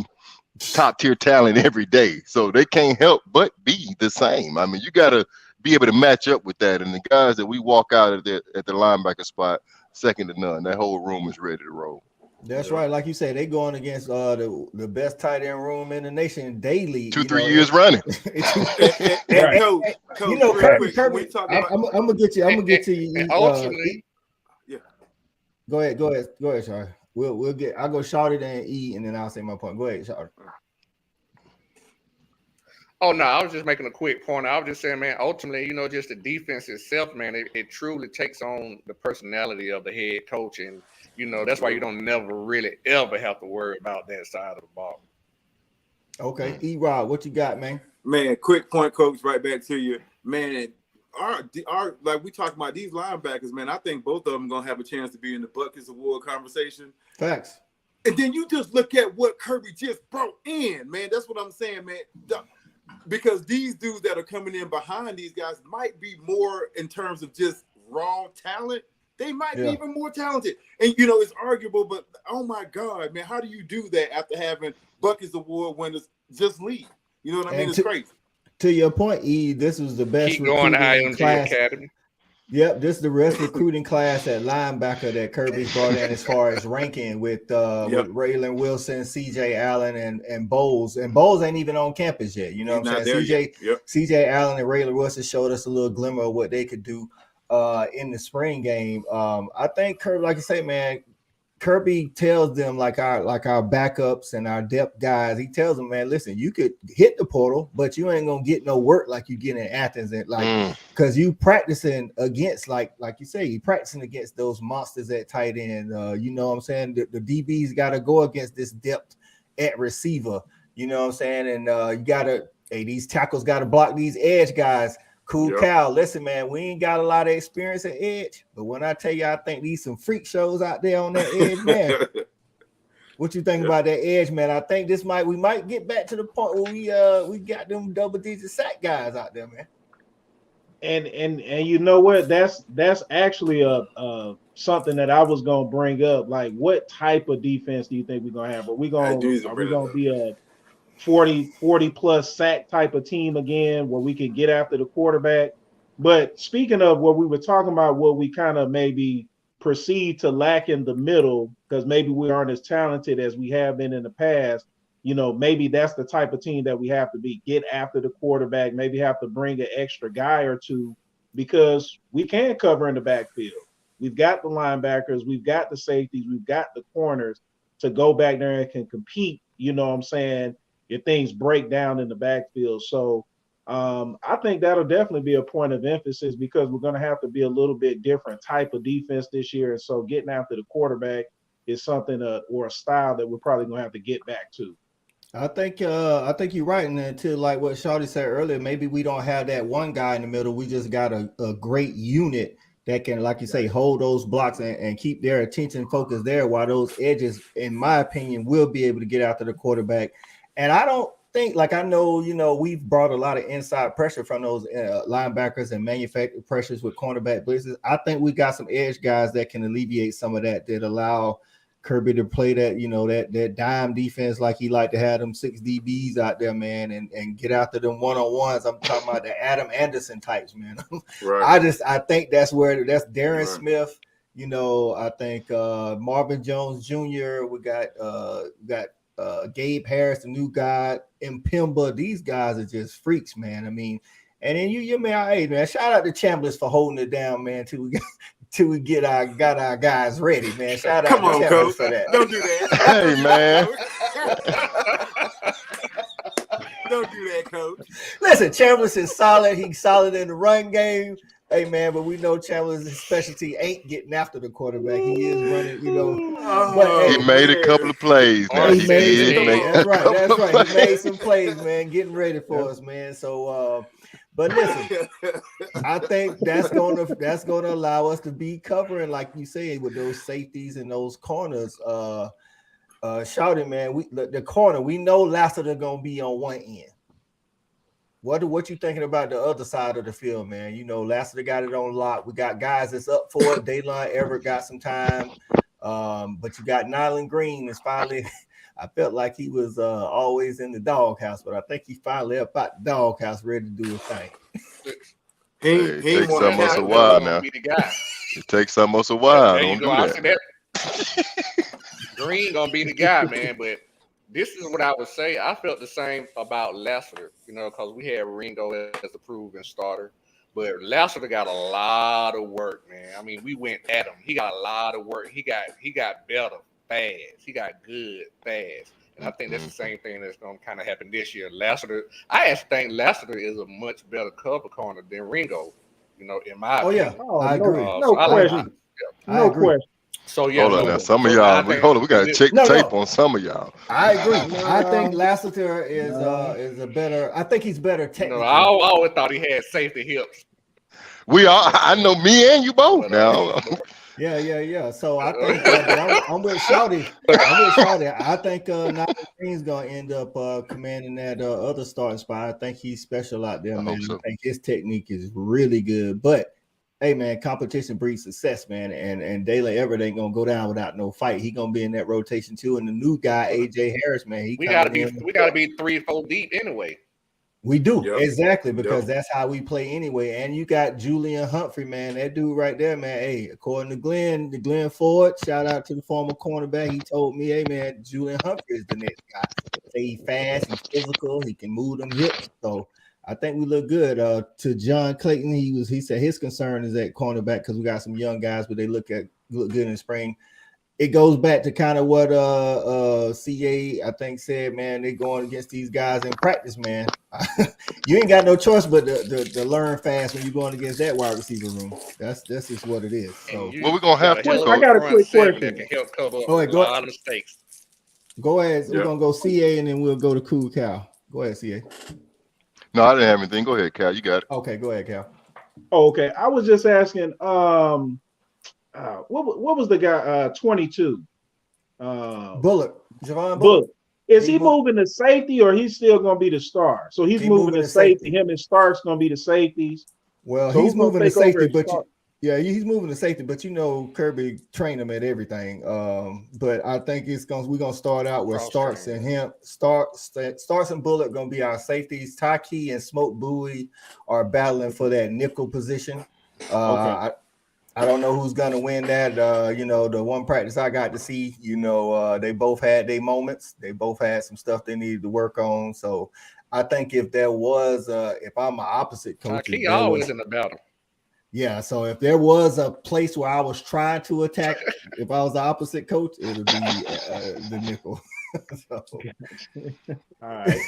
top tier talent every day, so they can't help but be the same. I mean, you got to be able to match up with that, and the guys that we walk out at the linebacker spot, second to none. That whole room is ready to roll. That's right. Like you said, they going against the best tight end room in the nation daily. 2-3 years running. Kirby, I'm gonna get to you. Go ahead, Charlie. We'll get. I'll go Shawty and E, and then I'll say my point. Go ahead, Shawty. Oh no, I was just making a quick point. I was just saying, man, ultimately, just the defense itself, man, it truly takes on the personality of the head coach, and that's why you don't never really ever have to worry about that side of the ball. Okay, E-Rob, what you got, man? Man, quick point, coach. Right back to you, man. Our like we talked about these linebackers, man. I think both of them gonna have a chance to be in the Buckets Award conversation. Facts. And then you just look at what Kirby just brought in, man. That's what I'm saying, man. Because these dudes that are coming in behind these guys might be more in terms of just raw talent. They might be even more talented. And, it's arguable, but oh, my God, man, how do you do that after having Buckets Award winners just leave? You know what I mean? It's crazy. To your point, E, this was the best recruiting class. Academy. Yep, this is the best recruiting class at linebacker that Kirby's brought in as far as ranking with Raylan Wilson, CJ Allen, and Bowles. And Bowles ain't even on campus yet. You know what I'm saying? CJ Allen and Raylan Wilson showed us a little glimmer of what they could do in the spring game. I think Kirby, like you say, man, Kirby tells them like our backups and our depth guys, he tells them, man, listen, you could hit the portal, but you ain't gonna get no work like you get in Athens, and because you practicing against like you say, you practicing against those monsters at tight end. You know what I'm saying? The DBs got to go against this depth at receiver. You know what I'm saying? And you gotta, these tackles got to block these edge guys. Cool Cal, listen, man, we ain't got a lot of experience at edge, but when I tell you, I think these some freak shows out there on that edge, man. What you think about that edge, man? I think we might get back to the point where we got them double-digit sack guys out there, man. And you know what? That's actually a something that I was gonna bring up. Like, what type of defense do you think we're gonna have? Are we gonna be a 40 plus sack type of team again, where we can get after the quarterback? But speaking of what we were talking about, what we kind of maybe perceive to lack in the middle, because maybe we aren't as talented as we have been in the past. Maybe that's the type of team that we have to be. Get after the quarterback, maybe have to bring an extra guy or two, because we can cover in the backfield. We've got the linebackers, we've got the safeties, we've got the corners to go back there and can compete. You know what I'm saying? If things break down in the backfield. So I think that'll definitely be a point of emphasis, because we're going to have to be a little bit different type of defense this year. And so getting after the quarterback is something or a style that we're probably going to have to get back to. I think you're right. And until like what Shawty said earlier, maybe we don't have that one guy in the middle. We just got a great unit that can, like you say, hold those blocks and keep their attention focused there, while those edges, in my opinion, will be able to get after the quarterback. And I don't think, I know, we've brought a lot of inside pressure from those linebackers and manufactured pressures with cornerback blitzes. I think we got some edge guys that can alleviate some of that allow Kirby to play that, that dime defense like he like to have them 6 DBs out there, man, and get after them one-on-ones. I'm talking about the Adam Anderson types, man. Right. I think that's Darren Smith. I think Marvin Jones Jr. We got Gabe Harris, the new guy, Mpimba. These guys are just freaks, man. I mean, and then man, shout out to Chambliss for holding it down, man, till we got our guys ready, man. Shout out to Chambliss for that. Don't do that. Hey, man. Don't do that, coach. Listen, Chambliss is solid. He's solid in the run game. Hey, man, but we know Chambliss' specialty ain't getting after the quarterback. He is running, But, he made a couple of plays. Now. He made that's right. He made some plays, man, getting ready for us, man. So, but listen, I think that's gonna allow us to be covering, like you said, with those safeties and those corners. Shouting, man, the corner. We know Lassiter gonna be on one end. What you thinking about the other side of the field, man? Lassiter got it on lock. We got guys that's up for it. Daylon Everett got some time, but you got Nyland Green is finally. I felt like he was always in the doghouse, but I think he finally up out the doghouse, ready to do his thing. It takes some of us a while now. It takes some of us a while. Don't do that. Green gonna be the guy, man, but. This is what I would say. I felt the same about Lassiter, because we had Ringo as a proven starter. But Lassiter got a lot of work, man. I mean, we went at him. He got a lot of work. He got better fast. He got good fast. And I think that's the same thing that's going to kind of happen this year. I actually think Lassiter is a much better cover corner than Ringo, in my opinion. I agree. No question. No question. So yeah, hold on now. Some of y'all, we got to check the tape on some of y'all. I agree. I think Lassiter is a better. I think he's better technically. I always thought he had safety hips. I know me and you both now. Yeah. So I think I'm with Shouty. I think Nyland Green's gonna end up commanding that other starting spot. I think he's special out there, man. I think his technique is really good, but. Hey man, competition breeds success, man, and Daylon Everett ain't gonna go down without no fight. He gonna be in that rotation too. And the new guy, AJ Harris, man, we gotta be 3-4 deep anyway. We do exactly because that's how we play anyway. And you got Julian Humphrey, man, that dude right there, man. Hey, according to Glenn Ford, shout out to the former cornerback. He told me, hey man, Julian Humphrey is the next guy. He's fast, he's physical, he can move them hips. So. I think we look good. To John Clayton, he said his concern is at cornerback because we got some young guys, but they look good in the spring. It goes back to kind of what CA I think said, man. They're going against these guys in practice, man. You ain't got no choice but to learn fast when you're going against that wide receiver room. That's just what it is. So what we're gonna have to. I got a quick question. That can help cover up a lot of mistakes. Go ahead. We're gonna go CA and then we'll go to Cool Cal. Go ahead, CA. No, I didn't have anything. Go ahead, Cal. You got it. Okay, go ahead, Cal. Oh, okay. I was just asking, what was the guy, 22? Bullock. Javon Bullock. Is he moving to safety or he's still going to be the star? So he's moving to safety. Him and Stark's going to be the safeties. Well, so he's moving to safety, but he's moving to safety, but Kirby trained him at everything. But I think we're gonna start out with Starks and Bullock gonna be our safeties. Taki and Smoke Bowie are battling for that nickel position. I don't know who's gonna win that. The one practice I got to see, they both had their moments. They both had some stuff they needed to work on. So I think if I'm an opposite coach, Taki always in the battle. Yeah, so if there was a place where I was trying to attack, if I was the opposite coach, it would be the nickel. So. All right.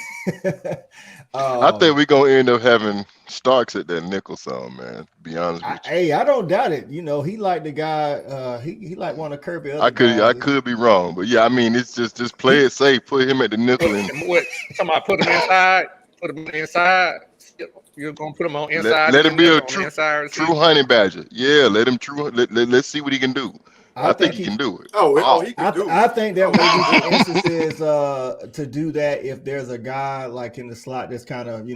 I think we're gonna end up having Starks at that nickel song, man. To be honest with you. Hey, I don't doubt it. He like the guy. He like one of Kirby. I could be wrong, but yeah, I mean, it's just play it safe. Put him at the nickel and somebody put him inside. Put him inside. You're gonna put him on inside. Let him be a true honey badger. Yeah, let him let's see what he can do. I think he can do it. He can do it. I think that would be the instances to do that if there's a guy like in the slot that's kind of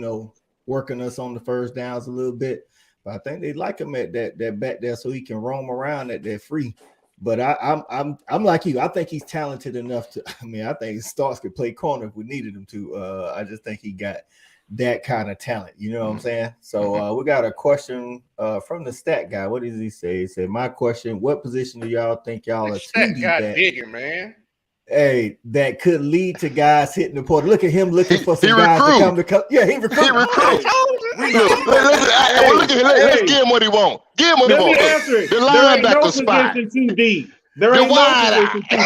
working us on the first downs a little bit. But I think they like him at that back there so he can roam around at that free. But I'm like you. I think he's talented enough to. I mean, I think Starks could play corner if we needed him to. I just think he got that kind of talent. You know what I'm saying? So we got a question from the stat guy. What does he say? He said, "My question: what position do y'all think y'all are too deep at?" Digging, man. Hey, that could lead to guys hitting the portal. Look at him looking for some guys to come to come. Yeah, he recruits. Let's give him what he wants. Give him what he wants. Answer it. The There ain't no linebacker spot. position too deep. There ain't no position too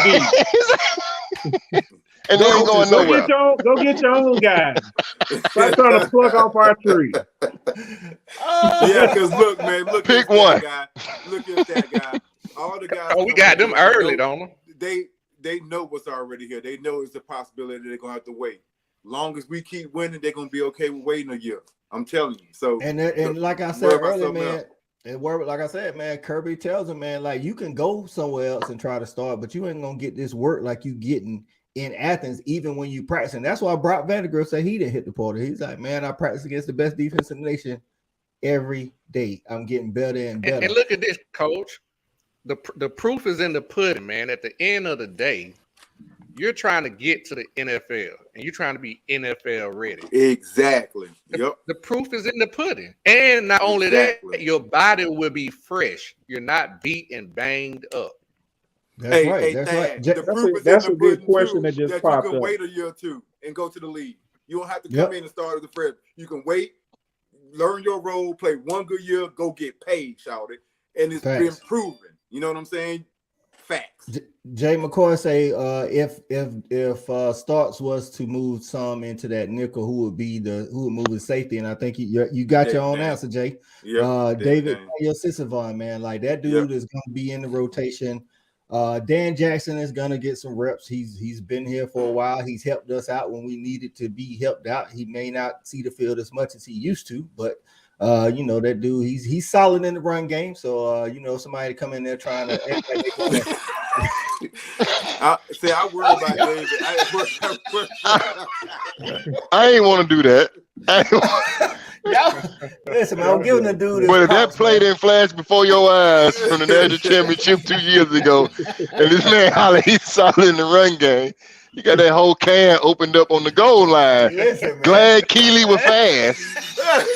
deep. And they ain't going nowhere. Go get your own guys. Stop trying to pluck off our tree. Yeah, because look, man, Pick one. Guy. Look at that guy. All the guys. Oh, we got them early, don't we? They know what's already here. They know it's a possibility they're gonna have to wait. Long as we keep winning, they're gonna be okay with waiting a year. I'm telling you. So and like I said earlier, man. And like I said, man, Kirby tells him, man, like you can go somewhere else and try to start, but you ain't gonna get this work like you getting in Athens, even when you practice. And that's why Brock Vandegrift said he didn't hit the portal. He's like, man, I practice against the best defense in the nation every day. I'm getting better and better. And look at this, coach. The proof is in the pudding, man. At the end of the day, you're trying to get to the NFL and you're trying to be NFL ready. Exactly. Yep. The proof is in the pudding. And not only that, your body will be fresh. You're not beat and banged up. That's right. That's right. The proof is that's in a the good pudding, question too, that just that popped you can up. wait a year or two and go to the league. You don't have to come in and start as a freshman. You can wait, learn your role, play one good year, go get paid, shout it. And it's been proven. You know what I'm saying? Facts. Jay McCoy say if Starks was to move some into that nickel, who would move his safety? And I think you got your own answer, Jay. David Sisavon, man, like that dude is going to be in the rotation. Dan Jackson is going to get some reps. He's been here for a while. He's helped us out when we needed to be helped out. He may not see the field as much as he used to, but that dude, he's solid in the run game. So somebody come in there trying to I worry about David. I ain't want to do that. Listen, man, I'm giving the dude. But if that play didn't flash before your eyes from the national championship 2 years ago, and this man Holly, he's solid in the run game. You got that whole can opened up on the goal line. Listen, Glad Keely was fast.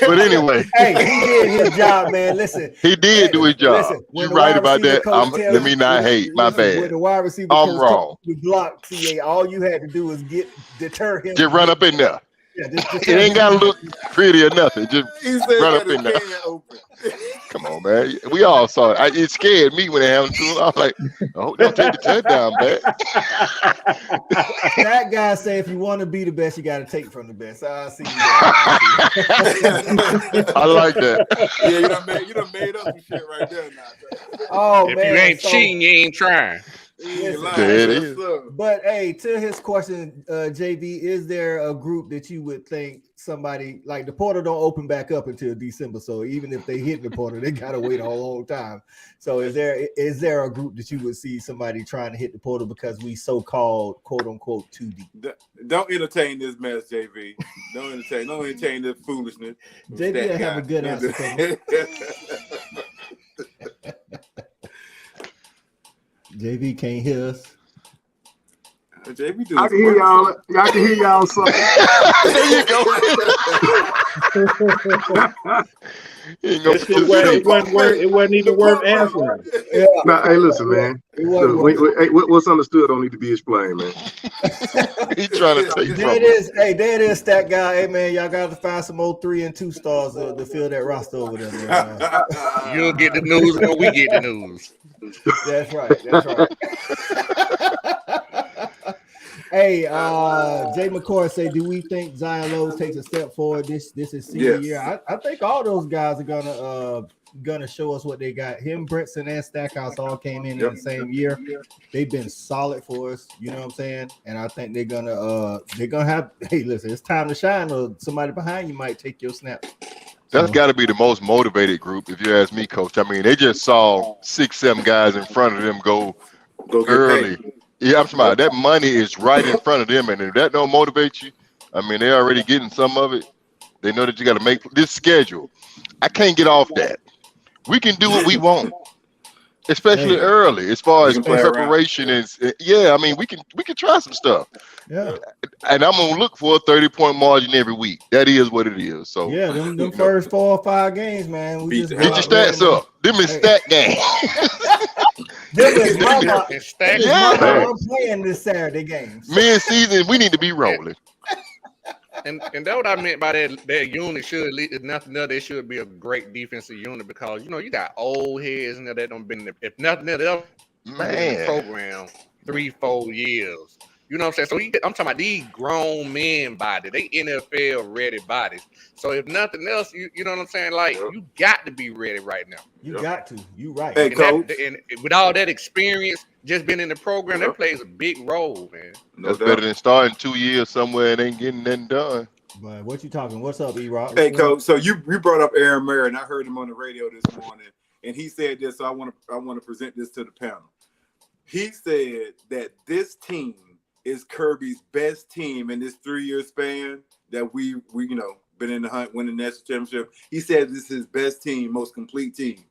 But anyway. Hey, he did his job, man. Listen. He did do his job. You're right about that. Let me not hate. My bad. When the wide receiver I'm wrong. Block CA, all you had to do was deter him. Just run up in there. Yeah, it ain't got to look pretty or nothing. Just run up in there. Come on, man. We all saw it. It scared me when it happened to him. I was like, oh, don't take the touchdown back. That guy say if you want to be the best, you got to take from the best. I see you. I like that. Yeah, you done made up some shit right there now. Oh, if man. You ain't cheating, you ain't trying. But hey, to his question, JB, is there a group that you would think somebody like the portal don't open back up until December? So even if they hit the portal, they gotta wait a long time. So is there a group that you would see somebody trying to hit the portal because we so-called quote unquote too deep? Don't entertain this mess, JV. Don't entertain this foolishness. JV have a good answer for me. JV can't hear us. JV I can hear y'all. I can hear y'all. Something. There you go. It wasn't even worth answering. Yeah. Nah, hey, listen, man. What's understood don't need to be explained, man. He's trying to take there it is. Hey, there it is, stat guy. Hey, man, y'all got to find some old 3 and 2 stars to fill that roster over there, man. You'll get the news when we get the news. That's right. That's right. Hey, Jay McCoy say, do we think Zion Lowe takes a step forward this is senior year? I think all those guys are gonna show us what they got. Him, Brinson, and Stackhouse all came in the same year. They've been solid for us. You know what I'm saying? And I think they're gonna have. Hey, listen, it's time to shine, or somebody behind you might take your snap. That's got to be the most motivated group, if you ask me, Coach. I mean, they just saw 6-7 guys in front of them go early. Yeah, I'm talking about that money is right in front of them, and if that don't motivate you, I mean, they're already getting some of it. They know that you got to make this schedule. I can't get off that. We can do what we want. especially early, as far as You can play preparation around. and yeah. I mean, we can try some stuff. Yeah. And I'm gonna look for a 30-point margin every week. That is what it is. So Yeah, them first 4 or 5 games, man. We just get your stats up. Them is stat games. Them is mama. Yeah. I'm playing this Saturday game. Mid-season, we need to be rolling. And that's what I meant by that unit should, if nothing else, they should be a great defensive unit because, you got old heads in there that don't been in the, if nothing else, they've been in the program 3-4 years. You know what I'm saying? So I'm talking about these grown men bodies. They NFL ready bodies. So if nothing else, you know what I'm saying? Like, you got to be ready right now. You got to. You right. Hey, Coach. And with all that experience, just being in the program, that plays a big role, man. That's better than starting 2 years somewhere and ain't getting nothing done. But what you talking? What's up, E-Rock? Hey, Coach. So you brought up Aaron Murray, and I heard him on the radio this morning, and he said this. So I want to present this to the panel. He said that this team is Kirby's best team in this 3-year span that we been in the hunt, winning the national championship. He said this is his best team, most complete team.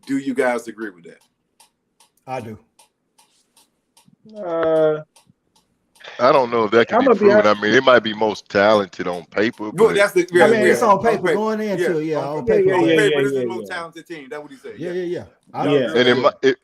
Do you guys agree with that? I do. I don't know if that can be proven. I mean, it might be most talented on paper. But that's the. I mean, it's on paper going into on paper. On paper, this is the most talented team. That's what he said. Yeah. And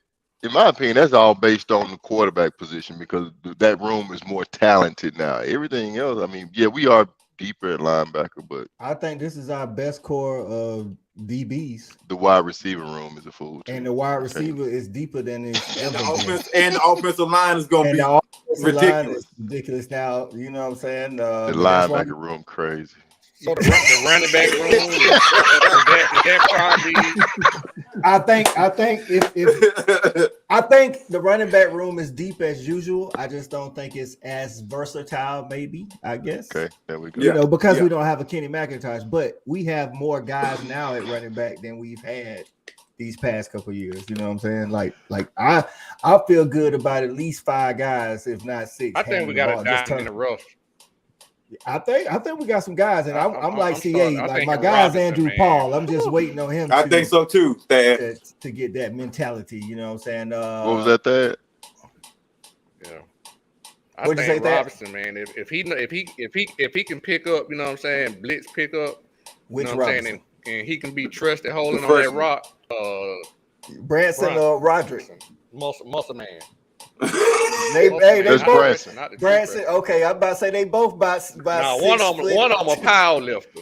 in my opinion, that's all based on the quarterback position because that room is more talented now. Everything else, I mean, yeah, we are deeper at linebacker, but I think this is our best core of DBs. The wide receiver room is a fool. And the wide receiver is deeper than it's ever been. And the offensive line is going to be ridiculous. Ridiculous now, you know what I'm saying? The linebacker room crazy. So the running back room, that probably. I think the running back room is deep as usual. I just don't think it's as versatile, maybe, I guess. Okay, there we go. Because we don't have a Kenny McIntosh, but we have more guys now at running back than we've had these past couple of years. You know what I'm saying? Like I feel good about at least 5 guys, if not 6. I think we got a diamond in the rough. I think we got some guys, and I'm like CA, like my guy's Robinson, Andrew man. Paul. I'm just waiting on him. I think so too. To get that mentality, you know what I'm saying? What was that? Thad? Yeah, I think Robinson, man. If he can pick up, you know what I'm saying, blitz pick up, which you know what I'm saying, and he can be trusted holding on that rock. Branson or Roderick, muscle man. They That's both Branson. Okay, I'm about to say they both by no, one of them a power lifter.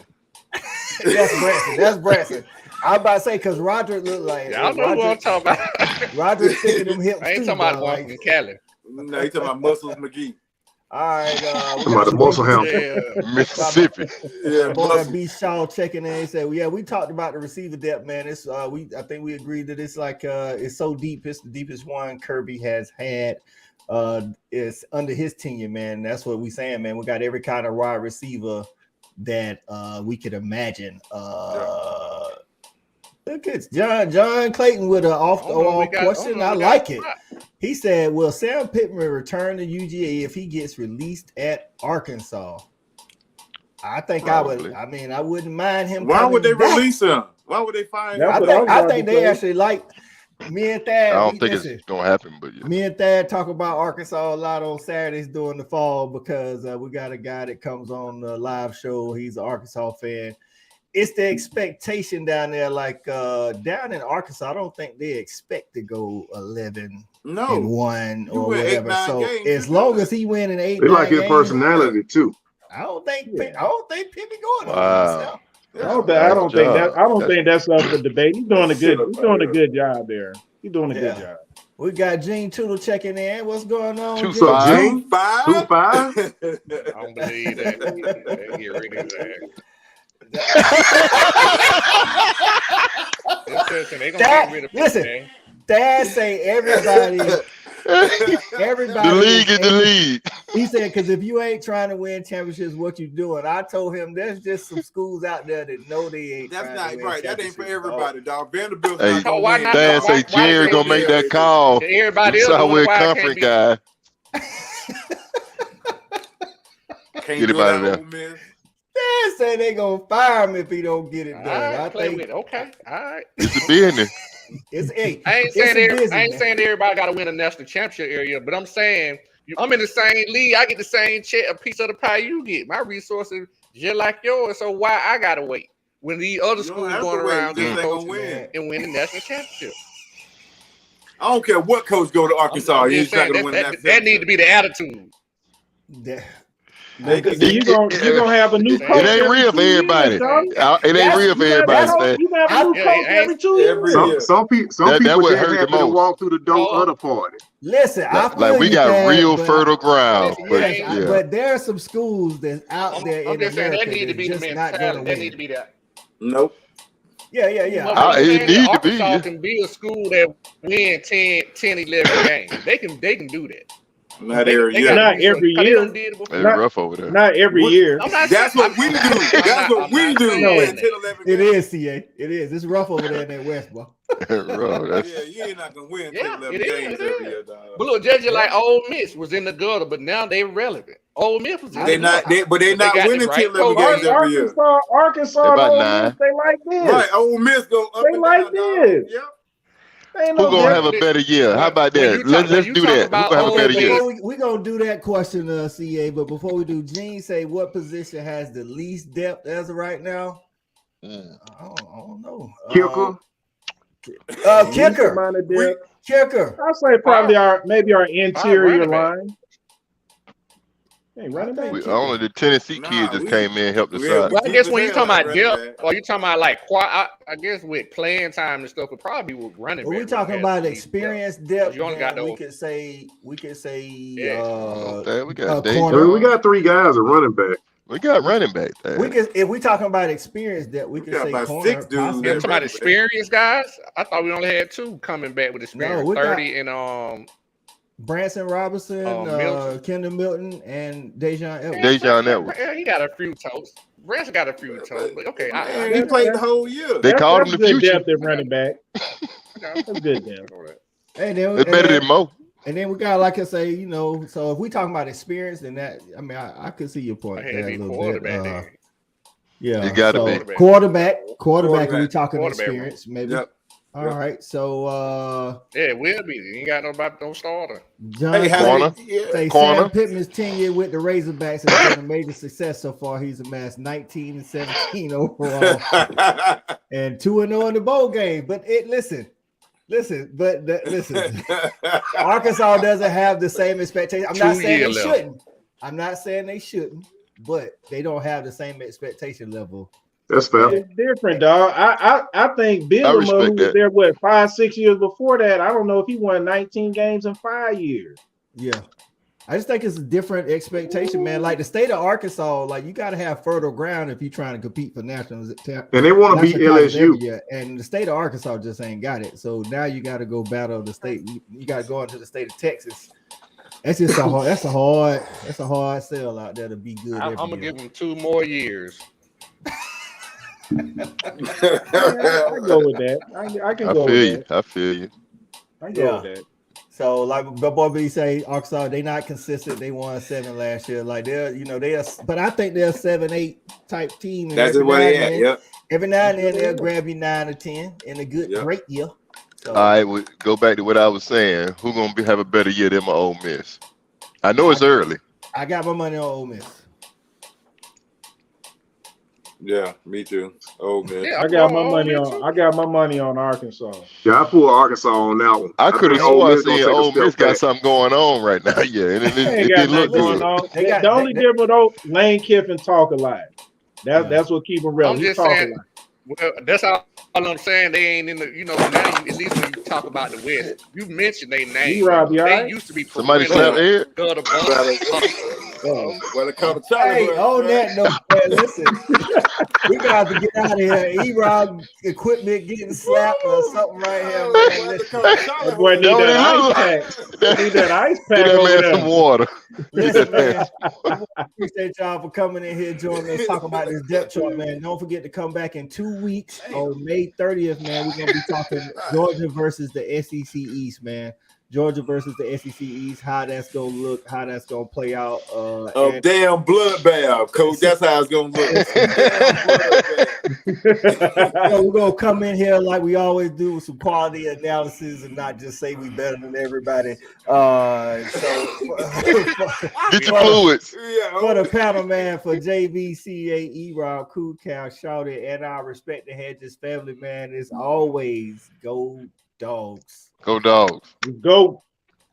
That's Branson. I'm about to say because Roderick look like y'all know who I'm talking about. Roderick sticking them hips. I ain't talking about one from Cali. No, you talking about Muscles McGee. All right, talking about the muscle help. Mississippi. Yeah, boy, B. Shaw checking in. He said, "Yeah, we talked about the receiver depth, man. It's I think we agreed that it's like it's so deep. It's the deepest one Kirby has had. It's under his tenure, man. That's what we saying, man. We got every kind of wide receiver that we could imagine. Look at John Clayton with an off-the-wall question. I like it. He said, will Sam Pittman return to UGA if he gets released at Arkansas? I think Probably. I wouldn't mind him. Why would they back. release him? Why would they fire him? I think they actually like me and Thad. I don't think it's going to happen, but yeah. Me and Thad talk about Arkansas a lot on Saturdays during the fall because we got a guy that comes on the live show. He's an Arkansas fan. It's the expectation down there, like down in Arkansas. I don't think they expect to go 11-1 or whatever. 8-9 games, as long as he win in 8, they like his personality too. I don't think Pippy going. Wow. I don't think that's up for debate. He's doing a good job there. He's doing a good job. We got Gene Tootle checking in. What's going on? 2-5. 2-5. I don't believe that. He really is that. Listen, Dad say everybody. The league is the league. He said, because if you ain't trying to win championships, what you doing? I told him there's just some schools out there that know they ain't. That's not right. That ain't for everybody, dog. Vanderbilt's Hey, not gonna win. Dan say Jerry gonna make that call. Everybody else with comfort guy. Can't Get him do out of that, there. Ole Miss. Dad say they gonna fire him if he don't get it done. I think okay, all right. It's a business. It's I ain't saying everybody got to win a national championship area, but I'm saying I'm in the same league. I get the same a piece of the pie you get. My resources just like yours. So why I gotta wait when these other schools going around getting coaching and win the national championship? I don't care what coach go to Arkansas. He's not going to win that need to be the attitude. You're gonna have a new coach. It ain't real for everybody. It ain't real for everybody. You have a new coach every 2 years. Some people just happen to walk through the door of the party. Listen, we got real fertile ground. But there are some schools that's out there in America that need to be the mentality. That need to be that. Nope. Yeah. It need to be. Arkansas can be a school that win 10, 11 games. They can do that. Not every year. Rough over there. Not every year. That's what we do. That's what we do. It is, CA. It is. It's rough over there in that West, bro. You ain't not gonna win 10, 11 games every year, dog. But look, just like Ole Miss was in the gutter, but now they're relevant. Ole Miss was in the gutter. But they're not winning 10, 11 games every year. Arkansas, they like this. Right, Ole Miss go up and down. They like this. Yep. Who gonna have a better year? How about that? Let's do that. Who gonna have a better year? We're gonna do that question, CA. But before we do, Gene say what position has the least depth as of right now? I don't know. Kicker. Kicker. I'll say probably our interior line. Hey, running back. Only the Tennessee kid just came in and helped us out. Well, I guess when you talking about depth, or you talking about like, I guess with playing time and stuff, it probably would running back. We're talking about experience depth. You only got we could say. We got we got 3 guys at running back. We got running back there. If we talking about experience depth, we can say about corner. 6 dudes. Talking about experience guys. I thought we only had 2 coming back with experience. 30 and Branson Robinson, Kendall Milton, and Dejon Edwards. Yeah, he got a few toes. Branson got a few toes, but okay. He played the whole year. They called him the future. Depth at running back. That's good depth. It's better than Mo. And then we got, like I say, so if we talking about experience, then that, I mean, I could see your point there a little bit. Yeah, you got to be quarterback. If we talking experience, maybe. Yep. All right, so it will be. You ain't got no starter. Corner. Sam Pittman's tenure with the Razorbacks has been a major success so far. He's amassed 19 and 17 overall, and 2-0 in the bowl game. But listen. Arkansas doesn't have the same expectation. I'm not saying they shouldn't, but they don't have the same expectation level. That's fair. It's different, dog. I think Bill who was there 5-6 years before that. I don't know if he won 19 games in 5 years. Yeah. I just think it's a different expectation, man. Like the state of Arkansas, like you got to have fertile ground if you're trying to compete for nationals. And they want to beat LSU. And the state of Arkansas just ain't got it. So now you got to go battle the state. You got to go into the state of Texas. That's just a hard sell out there to be good. I'm gonna give them 2 more years. I go with that. I can go with that. I feel you. I go with that. So like Bobby say, Arkansas, they not consistent. They won 7 last year. Like but I think they're a 7-8 type team. That's what they at. Yep. Every now and then they'll grab you 9 or 10 in a great year. So, all right, we'll go back to what I was saying. Who gonna have a better year than my Ole Miss? I know it's early. I got my money on Ole Miss. Yeah, me too. Oh man, I got my money on Arkansas. Yeah, I pulled Arkansas on that one. I could have sworn I seen Ole Miss got something going on right now. Yeah, and it didn't look good. The only difference, Lane Kiffin talk a lot. That's what keep him real. He talk a lot. Well, that's all I'm saying. They ain't in the, now at least when you talk about the West, you mentioned their name. They used to be somebody slap their head. Hey, on that note, man, listen, we got to get out of here. E-Rob equipment getting slapped or something right here. That boy need that ice pack. Need that ice pack. Give that man some water. Listen, man, I appreciate y'all for coming in here, joining us, talking about this depth chart, man. Don't forget to come back in 2 weeks on May 30th, man. We're gonna be talking Georgia versus the SEC East, man. Georgia versus the SEC East, how that's gonna look, how that's gonna play out. Damn bloodbath, coach. That's how it's gonna look. Damn bloodbath. So we're gonna come in here like we always do with some quality analysis and not just say we better than everybody. Get your fluids. For the panel, man, for JV, CA, E-Rob, Cool Cow, Shouted, and our respect the Hedges family, man, is always go Dogs. Go Dogs. Go.